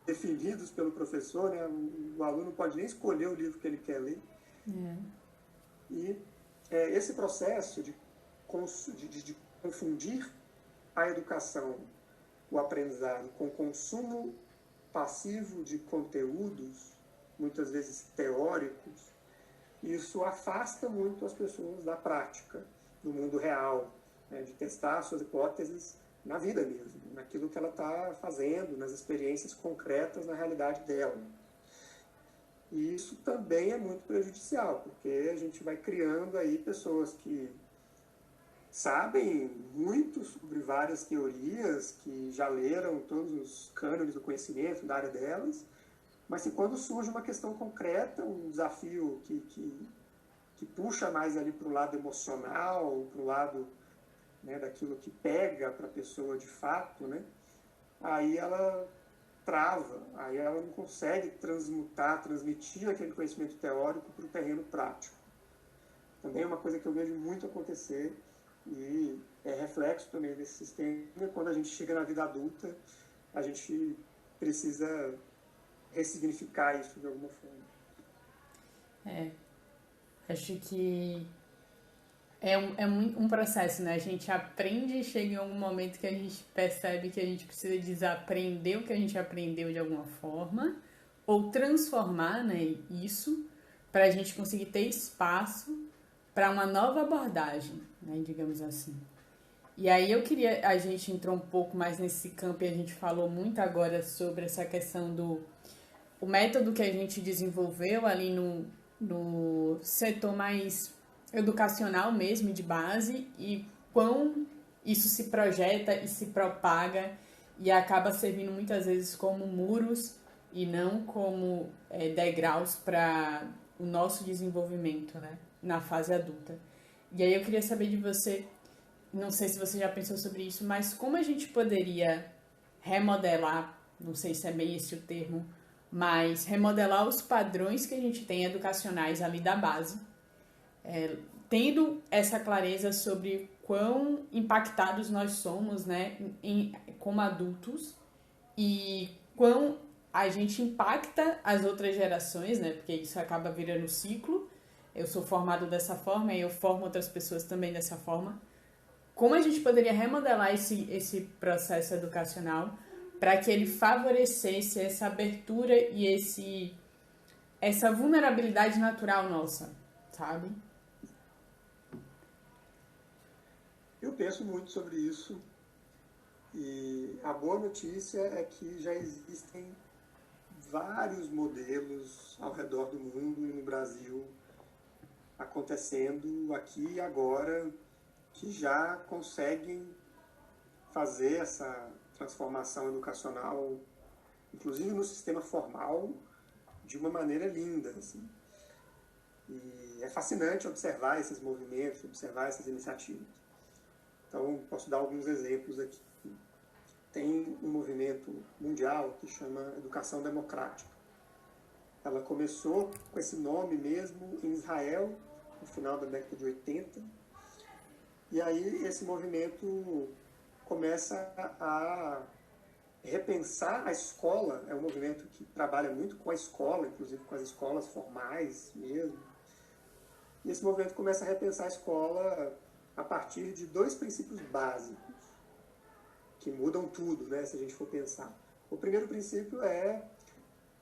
definidos pelo professor, né? O aluno pode nem escolher o livro que ele quer ler. E esse processo de confundir a educação, o aprendizado, com o consumo passivo de conteúdos, muitas vezes teóricos, isso afasta muito as pessoas da prática, do mundo real, né, de testar suas hipóteses na vida mesmo, naquilo que ela está fazendo, nas experiências concretas na realidade dela. E isso também é muito prejudicial, porque a gente vai criando aí pessoas que sabem muito sobre várias teorias, que já leram todos os cânones do conhecimento da área delas, mas que quando surge uma questão concreta, um desafio que puxa mais ali para o lado emocional, para o lado, né, daquilo que pega para a pessoa de fato, né, aí ela trava, aí ela não consegue transmitir aquele conhecimento teórico para o terreno prático. Também é uma coisa que eu vejo muito acontecer e é reflexo também desse sistema. Quando a gente chega na vida adulta, a gente precisa ressignificar isso de alguma forma. Acho que é um processo, né? A gente aprende e chega em algum momento que a gente percebe que a gente precisa desaprender o que a gente aprendeu de alguma forma ou transformar, né, isso para a gente conseguir ter espaço para uma nova abordagem, né, digamos assim. E aí a gente entrou um pouco mais nesse campo e a gente falou muito agora sobre essa questão o método que a gente desenvolveu ali no setor mais educacional mesmo, de base, e quão isso se projeta e se propaga e acaba servindo muitas vezes como muros e não como degraus para o nosso desenvolvimento, né, na fase adulta. E aí eu queria saber de você, não sei se você já pensou sobre isso, mas como a gente poderia remodelar, não sei se é bem esse o termo, mas remodelar os padrões que a gente tem educacionais ali da base, tendo essa clareza sobre quão impactados nós somos, né, como adultos, e quão a gente impacta as outras gerações, né, porque isso acaba virando ciclo. Eu sou formado dessa forma e eu formo outras pessoas também dessa forma. Como a gente poderia remodelar esse processo educacional para que ele favorecesse essa abertura e essa vulnerabilidade natural nossa, sabe? Eu penso muito sobre isso e a boa notícia é que já existem vários modelos ao redor do mundo e no Brasil acontecendo aqui e agora que já conseguem fazer essa transformação educacional, inclusive no sistema formal, de uma maneira linda, assim. E é fascinante observar esses movimentos, observar essas iniciativas. Então, posso dar alguns exemplos aqui. Tem um movimento mundial que chama Educação Democrática. Ela começou com esse nome mesmo em Israel, no final da década de 80. E aí esse movimento começa a repensar a escola. É um movimento que trabalha muito com a escola, inclusive com as escolas formais mesmo. E esse movimento começa a repensar a escola a partir de dois princípios básicos, que mudam tudo, né, se a gente for pensar. O primeiro princípio é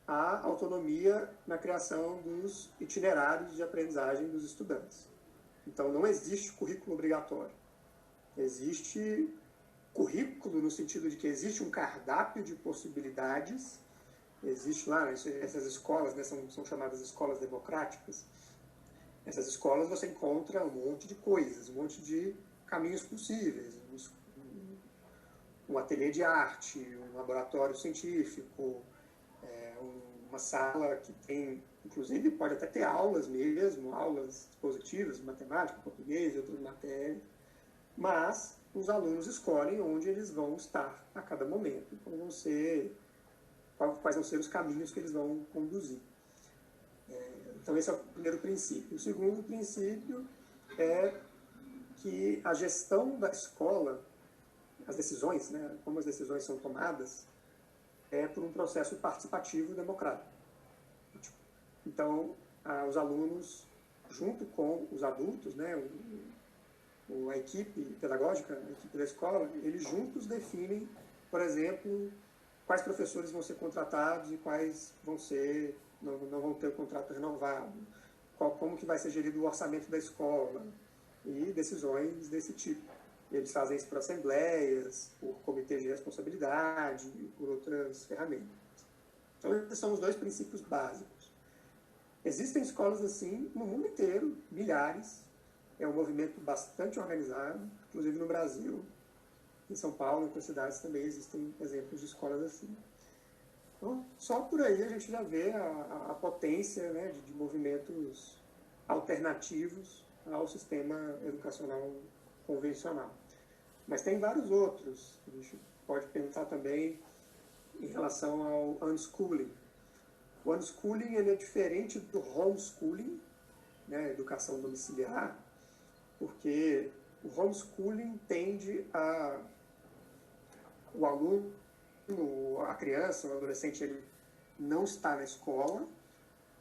a autonomia na criação dos itinerários de aprendizagem dos estudantes. Então, não existe currículo obrigatório. Existe currículo no sentido de que existe um cardápio de possibilidades. Existe lá, essas escolas, né, são chamadas escolas democráticas. Nessas escolas você encontra um monte de coisas, um monte de caminhos possíveis, um ateliê de arte, um laboratório científico, uma sala que tem, inclusive, pode até ter aulas mesmo, aulas expositivas de matemática, português e outras matérias, mas os alunos escolhem onde eles vão estar a cada momento, quais vão ser os caminhos que eles vão conduzir. Então, esse é o primeiro princípio. O segundo princípio é que a gestão da escola, as decisões, né, como as decisões são tomadas, é por um processo participativo democrático. Então, os alunos, junto com os adultos, né, a equipe pedagógica, a equipe da escola, eles juntos definem, por exemplo, quais professores vão ser contratados e quais não vão ter o contrato renovado, como que vai ser gerido o orçamento da escola e decisões desse tipo. Eles fazem isso por assembleias, por comitês de responsabilidade e por outras ferramentas. Então, esses são os dois princípios básicos. Existem escolas assim no mundo inteiro, milhares. É um movimento bastante organizado, inclusive no Brasil. Em São Paulo, em outras cidades também existem exemplos de escolas assim. Então, só por aí a gente já vê a potência, né, de movimentos alternativos ao sistema educacional convencional. Mas tem vários outros. A gente pode pensar também em relação ao unschooling. O unschooling ele é diferente do homeschooling, né, educação domiciliar, porque o homeschooling tende o aluno, a criança, o adolescente, ele não está na escola,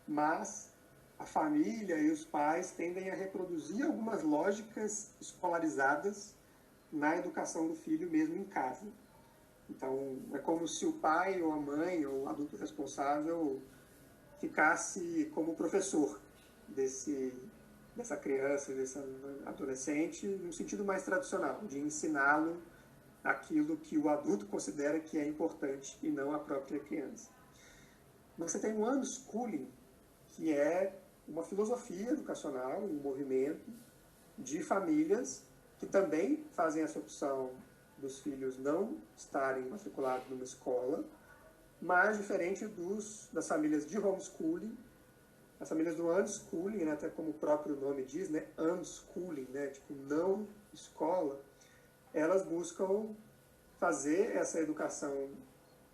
mas a família e os pais tendem a reproduzir algumas lógicas escolarizadas na educação do filho mesmo em casa. Então, é como se o pai ou a mãe ou o adulto responsável ficasse como professor dessa criança, desse adolescente, no sentido mais tradicional, de ensiná-lo aquilo que o adulto considera que é importante e não a própria criança. Você tem o unschooling, que é uma filosofia educacional, um movimento de famílias que também fazem essa opção dos filhos não estarem matriculados numa escola, mas diferente das famílias de homeschooling, as famílias do unschooling, né, até como o próprio nome diz, né, unschooling, né, tipo não escola, elas buscam fazer essa educação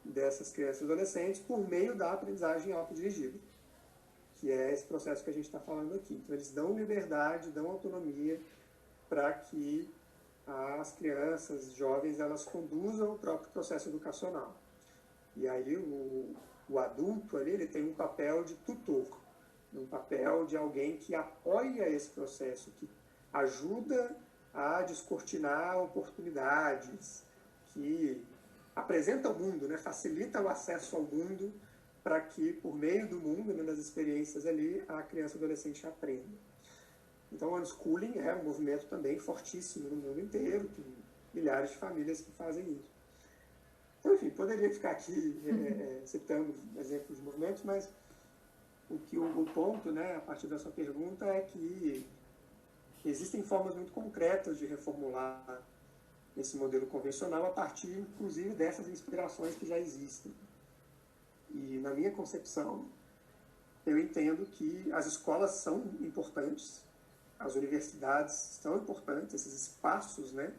dessas crianças e adolescentes por meio da aprendizagem autodirigida, que é esse processo que a gente está falando aqui. Então, eles dão liberdade, dão autonomia para que as crianças, jovens, elas conduzam o próprio processo educacional. E aí o adulto ali, ele tem um papel de tutor, um papel de alguém que apoia esse processo, que ajuda a descortinar oportunidades, que apresenta o mundo, né, facilita o acesso ao mundo para que, por meio do mundo, né, das experiências ali, a criança e adolescente aprenda. Então, o unschooling é um movimento também fortíssimo no mundo inteiro, tem milhares de famílias que fazem isso. Então, enfim, poderia ficar aqui citando exemplos de movimentos, mas o ponto, né, a partir da sua pergunta, é que existem formas muito concretas de reformular esse modelo convencional a partir, inclusive, dessas inspirações que já existem. E, na minha concepção, eu entendo que as escolas são importantes, as universidades são importantes, esses espaços, né?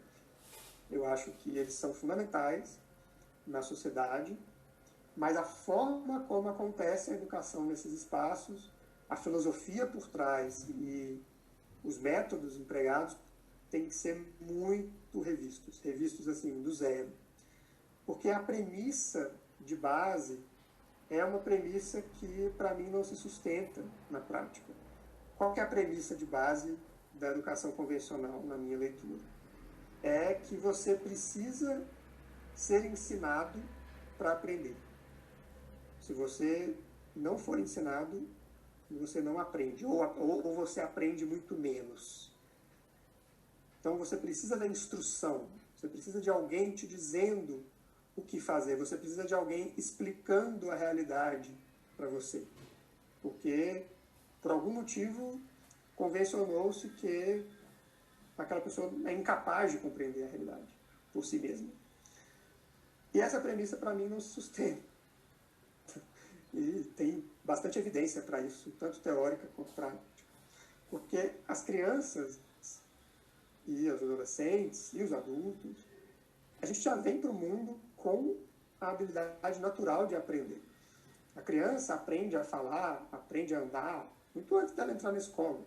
Eu acho que eles são fundamentais na sociedade, mas a forma como acontece a educação nesses espaços, a filosofia por trás e os métodos empregados têm que ser muito revistos assim, do zero. Porque a premissa de base é uma premissa que, para mim, não se sustenta na prática. Qual que é a premissa de base da educação convencional, na minha leitura? É que você precisa ser ensinado para aprender. Se você não for ensinado, você não aprende, ou você aprende muito menos. Então você precisa da instrução, você precisa de alguém te dizendo o que fazer, você precisa de alguém explicando a realidade para você. Porque, por algum motivo, convencionou-se que aquela pessoa é incapaz de compreender a realidade por si mesma. E essa premissa, para mim, não se sustenta. E tem bastante evidência para isso, tanto teórica quanto prática. Porque as crianças e os adolescentes e os adultos, a gente já vem para o mundo com a habilidade natural de aprender. A criança aprende a falar, aprende a andar, muito antes dela entrar na escola.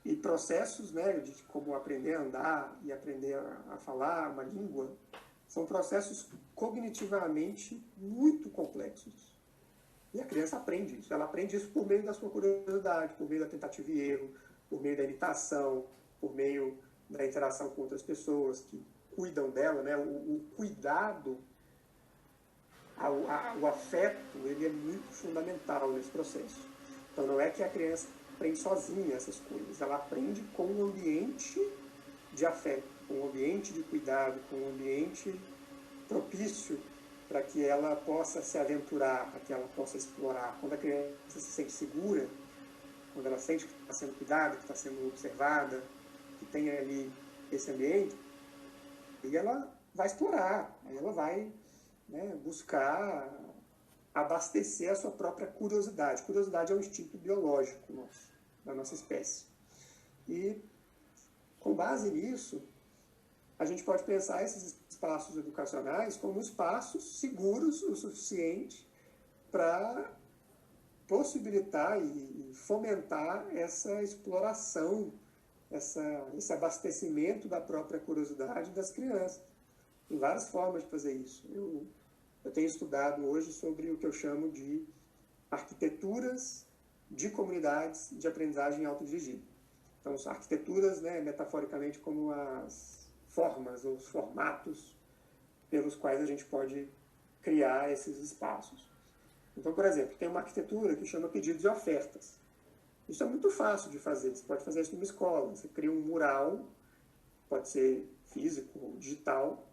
E processos, né, de como aprender a andar e aprender a falar uma língua, são processos cognitivamente muito complexos. E a criança aprende isso. Ela aprende isso por meio da sua curiosidade, por meio da tentativa e erro, por meio da imitação, por meio da interação com outras pessoas que cuidam dela, né? O cuidado, o afeto, ele é muito fundamental nesse processo. Então não é que a criança aprende sozinha essas coisas, ela aprende com um ambiente de afeto, com um ambiente de cuidado, com um ambiente propício para que ela possa se aventurar, para que ela possa explorar. Quando a criança se sente segura, quando ela sente que está sendo cuidada, que está sendo observada, que tem ali esse ambiente, e ela vai explorar, aí ela vai, né, buscar abastecer a sua própria curiosidade. Curiosidade é um instinto biológico nosso, da nossa espécie. E, com base nisso, a gente pode pensar esses espaços educacionais como espaços seguros o suficiente para possibilitar e fomentar essa exploração, esse abastecimento da própria curiosidade das crianças. Tem várias formas de fazer isso. Eu tenho estudado hoje sobre o que eu chamo de arquiteturas de comunidades de aprendizagem autodirigida. Então, são arquiteturas, né, metaforicamente, como as formas, os formatos pelos quais a gente pode criar esses espaços. Então, por exemplo, tem uma arquitetura que chama pedidos e ofertas. Isso é muito fácil de fazer. Você pode fazer isso numa escola. Você cria um mural, pode ser físico ou digital,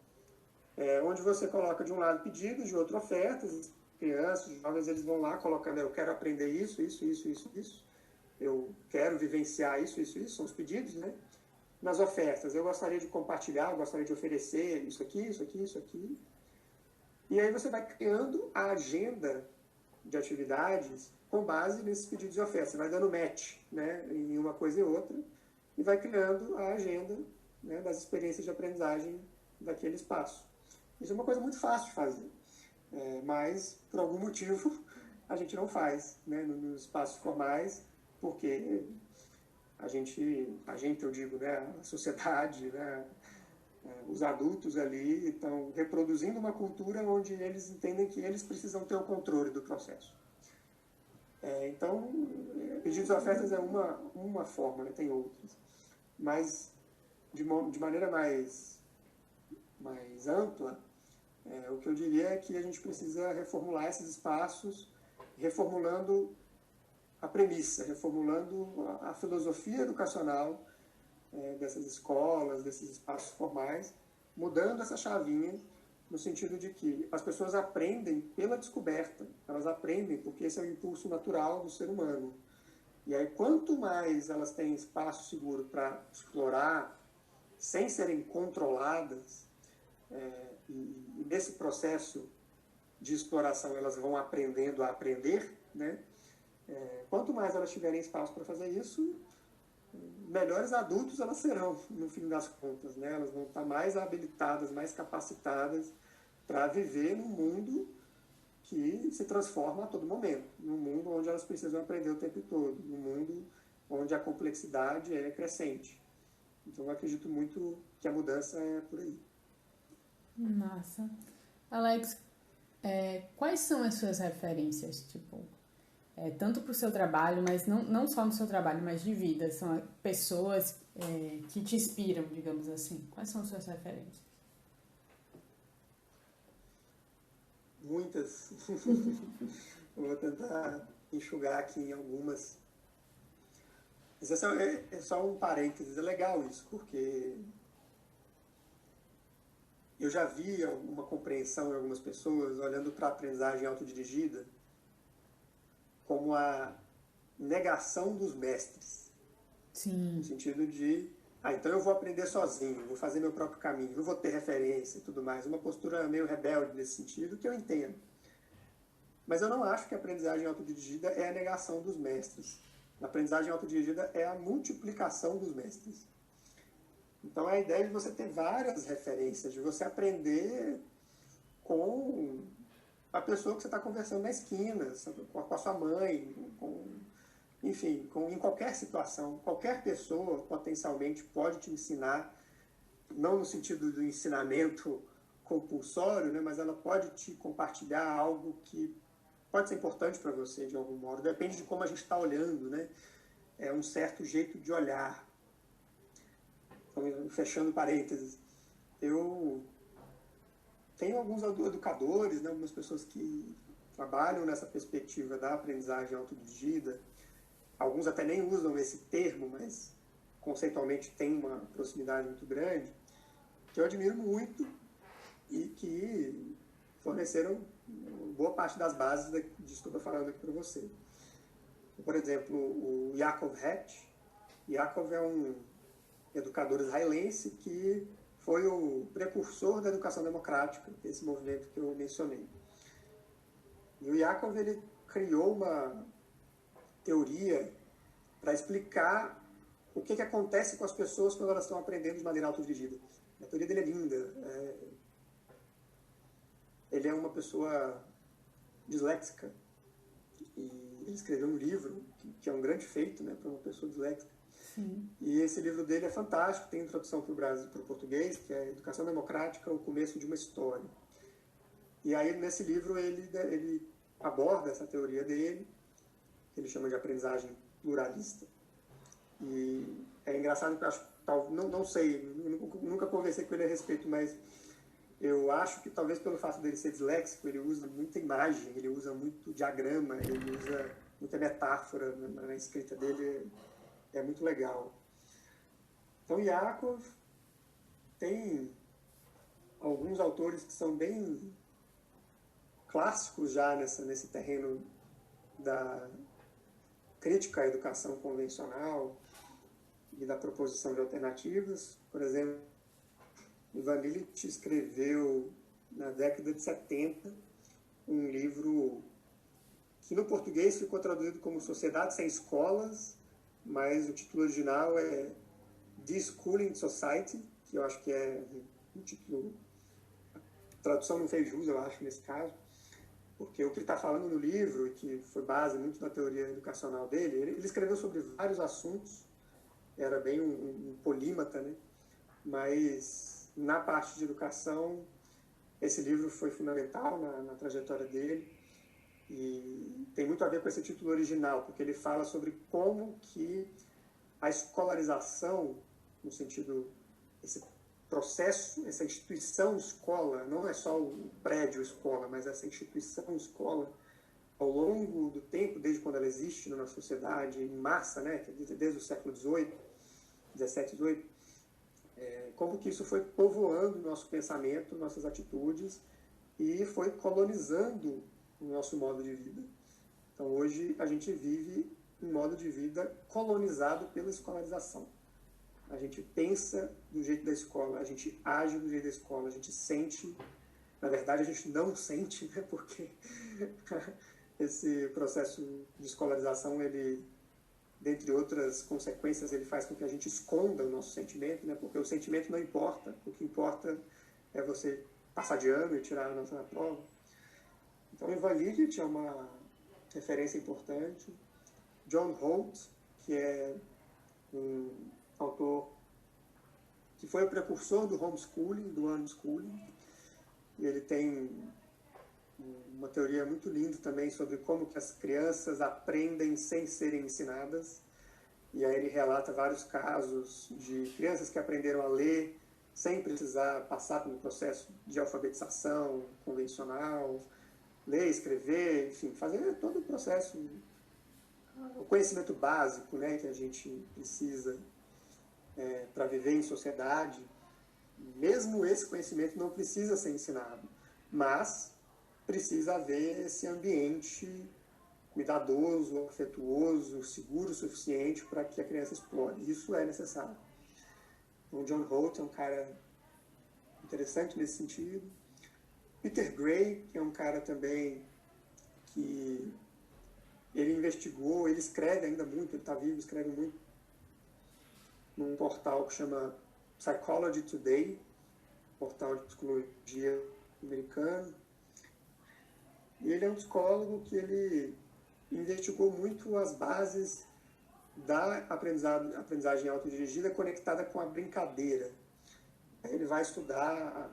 onde você coloca de um lado pedidos, de outro ofertas. Crianças, jovens, eles vão lá colocando, eu quero aprender isso, isso, isso, isso, isso. Eu quero vivenciar isso, isso, isso. São os pedidos, né? Nas ofertas, eu gostaria de compartilhar, eu gostaria de oferecer isso aqui, isso aqui, isso aqui. E aí você vai criando a agenda de atividades com base nesses pedidos e ofertas. Você vai dando match, né, em uma coisa e outra e vai criando a agenda, né, das experiências de aprendizagem daquele espaço. Isso é uma coisa muito fácil de fazer, mas por algum motivo a gente não faz, né, nos espaços formais, porque a gente eu digo, né, a sociedade, né, os adultos ali estão reproduzindo uma cultura onde eles entendem que eles precisam ter o controle do processo. Então, pedidos e ofertas é uma forma, né, tem outras. Mas, de maneira mais ampla, o que eu diria é que a gente precisa reformular esses espaços, reformulando a premissa, reformulando a filosofia educacional dessas escolas, desses espaços formais, mudando essa chavinha no sentido de que as pessoas aprendem pela descoberta, elas aprendem porque esse é o impulso natural do ser humano. E aí, quanto mais elas têm espaço seguro para explorar, sem serem controladas, e nesse processo de exploração elas vão aprendendo a aprender, né? Quanto mais elas tiverem espaço para fazer isso, melhores adultos elas serão, no fim das contas, né? Elas vão estar mais habilitadas, mais capacitadas para viver num mundo que se transforma a todo momento, num mundo onde elas precisam aprender o tempo todo, num mundo onde a complexidade é crescente. Então, eu acredito muito que a mudança é por aí. Massa. Alex, quais são as suas referências, tipo, tanto para o seu trabalho, mas não só no seu trabalho, mas de vida? São pessoas que te inspiram, digamos assim. Quais são as suas referências? Muitas. Vou tentar enxugar aqui em algumas. Mas é só um parênteses. É legal isso, porque eu já vi uma compreensão em algumas pessoas, olhando para a aprendizagem autodirigida, como a negação dos mestres. Sim. No sentido de então eu vou aprender sozinho, vou fazer meu próprio caminho, não vou ter referência e tudo mais. Uma postura meio rebelde nesse sentido, que eu entendo. Mas eu não acho que a aprendizagem autodirigida é a negação dos mestres. A aprendizagem autodirigida é a multiplicação dos mestres. Então é a ideia de você ter várias referências, de você aprender com a pessoa que você está conversando na esquina, com a sua mãe, enfim, em qualquer situação. Qualquer pessoa potencialmente pode te ensinar, não no sentido do ensinamento compulsório, né, mas ela pode te compartilhar algo que pode ser importante para você de algum modo. Depende de como a gente está olhando, né? É um certo jeito de olhar. Então, fechando parênteses, eu tenho alguns educadores, né, algumas pessoas que trabalham nessa perspectiva da aprendizagem autodirigida. Alguns até nem usam esse termo, mas conceitualmente tem uma proximidade muito grande, que eu admiro muito e que forneceram boa parte das bases disso que eu estou falando aqui para você. Por exemplo, o Yaakov Hetch. Yaakov é um educador israelense que foi o precursor da educação democrática, esse movimento que eu mencionei. E o Yaakov, ele criou uma teoria para explicar o que acontece com as pessoas quando elas estão aprendendo de maneira autodirigida. A teoria dele é linda. Ele é uma pessoa disléxica e ele escreveu um livro que é um grande feito, né, para uma pessoa disléxica. Sim. E esse livro dele é fantástico, tem tradução para o português, que é Educação Democrática, o começo de uma história. E aí, nesse livro, ele aborda essa teoria dele, que ele chama de aprendizagem pluralista. E é engraçado que eu acho, não sei, nunca conversei com ele a respeito, mas eu acho que talvez pelo fato dele ser disléxico, ele usa muita imagem, ele usa muito diagrama, ele usa muita metáfora na escrita dele, é muito legal. Então, Yaakov tem alguns autores que são bem clássicos já nesse terreno da crítica à educação convencional e da proposição de alternativas. Por exemplo, Ivan Illich escreveu, na década de 70, um livro que no português ficou traduzido como Sociedade Sem Escolas, mas o título original é Deschooling Society, que eu acho que é um título... A tradução não fez jus, eu acho, nesse caso, porque o que ele está falando no livro, e que foi base muito da teoria educacional dele, ele escreveu sobre vários assuntos, era bem um polímata, né? Mas na parte de educação, esse livro foi fundamental na trajetória dele, e tem muito a ver com esse título original, porque ele fala sobre como que a escolarização, no sentido, esse processo, essa instituição escola, não é só o prédio escola, mas essa instituição escola, ao longo do tempo, desde quando ela existe na nossa sociedade, em massa, né, desde o século XVIII, XVII, XVIII, como que isso foi povoando o nosso pensamento, nossas atitudes, e foi colonizando o nosso modo de vida. Então, hoje, a gente vive um modo de vida colonizado pela escolarização. A gente pensa do jeito da escola, a gente age do jeito da escola, a gente sente... Na verdade, a gente não sente, né? Porque esse processo de escolarização, ele, dentre outras consequências, ele faz com que a gente esconda o nosso sentimento, né? Porque o sentimento não importa, o que importa é você passar de ano e tirar a nota na prova. Então, Ivan Illich é uma referência importante. John Holt, que é um autor que foi o precursor do homeschooling, do unschooling, e ele tem uma teoria muito linda também sobre como que as crianças aprendem sem serem ensinadas, e aí ele relata vários casos de crianças que aprenderam a ler sem precisar passar pelo processo de alfabetização convencional, ler, escrever, enfim, fazer todo o processo, o conhecimento básico, né, que a gente precisa para viver em sociedade. Mesmo esse conhecimento não precisa ser ensinado, mas precisa haver esse ambiente cuidadoso, afetuoso, seguro o suficiente para que a criança explore. Isso é necessário. O John Holt é um cara interessante nesse sentido. Peter Gray, que é um cara também que ele investigou, ele escreve ainda muito, ele está vivo, escreve muito num portal que chama Psychology Today, portal de psicologia americano. E ele é um psicólogo que ele investigou muito as bases da aprendizagem autodirigida conectada com a brincadeira. Ele vai estudar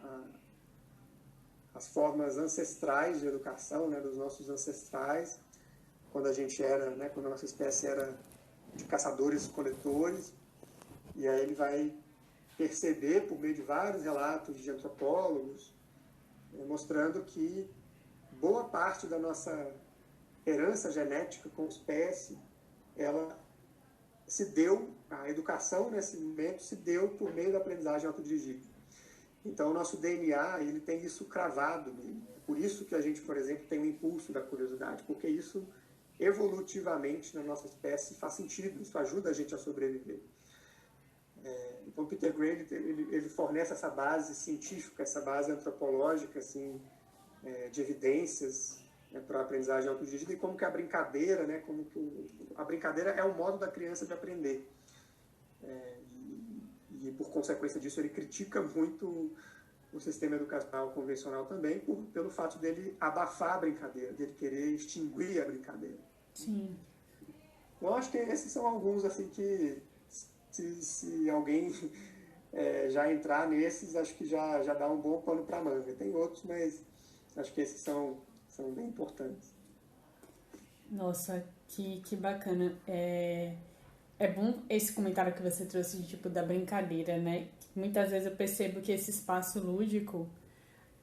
as formas ancestrais de educação, né, dos nossos ancestrais, quando a gente era, né, quando a nossa espécie era de caçadores-coletores, e aí ele vai perceber, por meio de vários relatos de antropólogos, mostrando que boa parte da nossa herança genética como espécie, ela se deu, a educação nesse momento se deu por meio da aprendizagem autodirigida. Então, o nosso DNA, ele tem isso cravado nele. Por isso que a gente, por exemplo, tem o impulso da curiosidade, porque isso, evolutivamente, na nossa espécie, faz sentido, isso ajuda a gente a sobreviver. Então, Peter Gray, ele fornece essa base científica, essa base antropológica, assim, de evidências, né, para a aprendizagem autodirigida, e como que a brincadeira, né, como que a brincadeira é o modo da criança de aprender. E por consequência disso, ele critica muito o sistema educacional convencional também, pelo fato dele abafar a brincadeira, dele querer extinguir a brincadeira. Sim. Eu acho que esses são alguns, assim, que se alguém já entrar nesses, acho que já dá um bom pano para manga. Tem outros, mas acho que esses são bem importantes. Nossa, que bacana. É bom esse comentário que você trouxe de, tipo, da brincadeira, né? Muitas vezes eu percebo que esse espaço lúdico,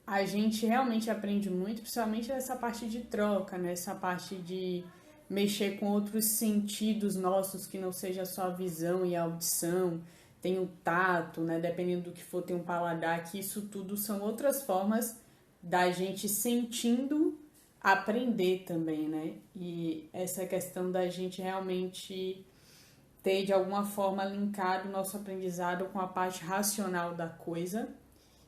a gente realmente aprende muito, principalmente nessa parte de troca, né? Essa parte de mexer com outros sentidos nossos, que não seja só a visão e a audição, tem o tato, né? Dependendo do que for, tem um paladar, que isso tudo são outras formas da gente sentindo aprender também, né? E essa questão da gente realmente ter de alguma forma linkado o nosso aprendizado com a parte racional da coisa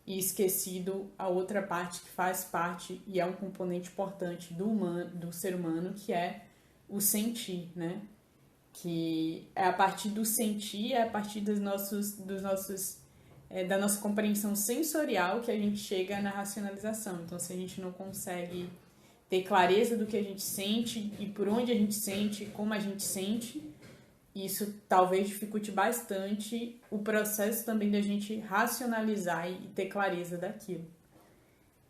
e esquecido a outra parte que faz parte e é um componente importante do ser humano, que é o sentir, né? Que é a partir do sentir, é a partir da nossa compreensão sensorial que a gente chega na racionalização. Então, se a gente não consegue ter clareza do que a gente sente e por onde a gente sente, como a gente sente, isso talvez dificulte bastante o processo também da gente racionalizar e ter clareza daquilo.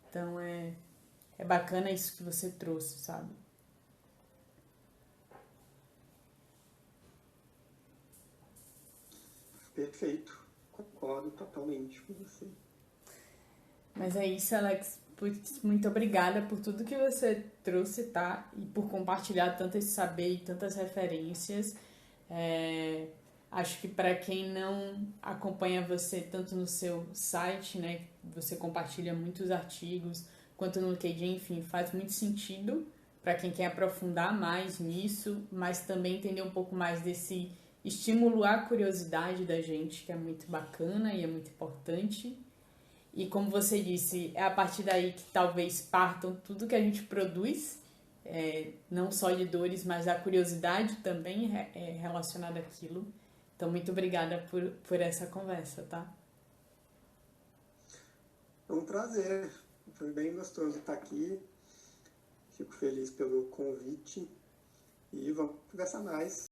Então, é bacana isso que você trouxe, sabe? Perfeito. Concordo totalmente com você. Mas é isso, Alex. Muito obrigada por tudo que você trouxe, tá? E por compartilhar tanto esse saber e tantas referências. Acho que para quem não acompanha você tanto no seu site, né? Você compartilha muitos artigos, quanto no LinkedIn, enfim, faz muito sentido para quem quer aprofundar mais nisso, mas também entender um pouco mais desse estímulo à curiosidade da gente, que é muito bacana e é muito importante. E como você disse, é a partir daí que talvez partam tudo que a gente produz, não só de dores, mas a curiosidade também relacionada àquilo. Então, muito obrigada por essa conversa, tá? Foi um prazer, foi bem gostoso estar aqui. Fico feliz pelo convite e vamos conversar mais.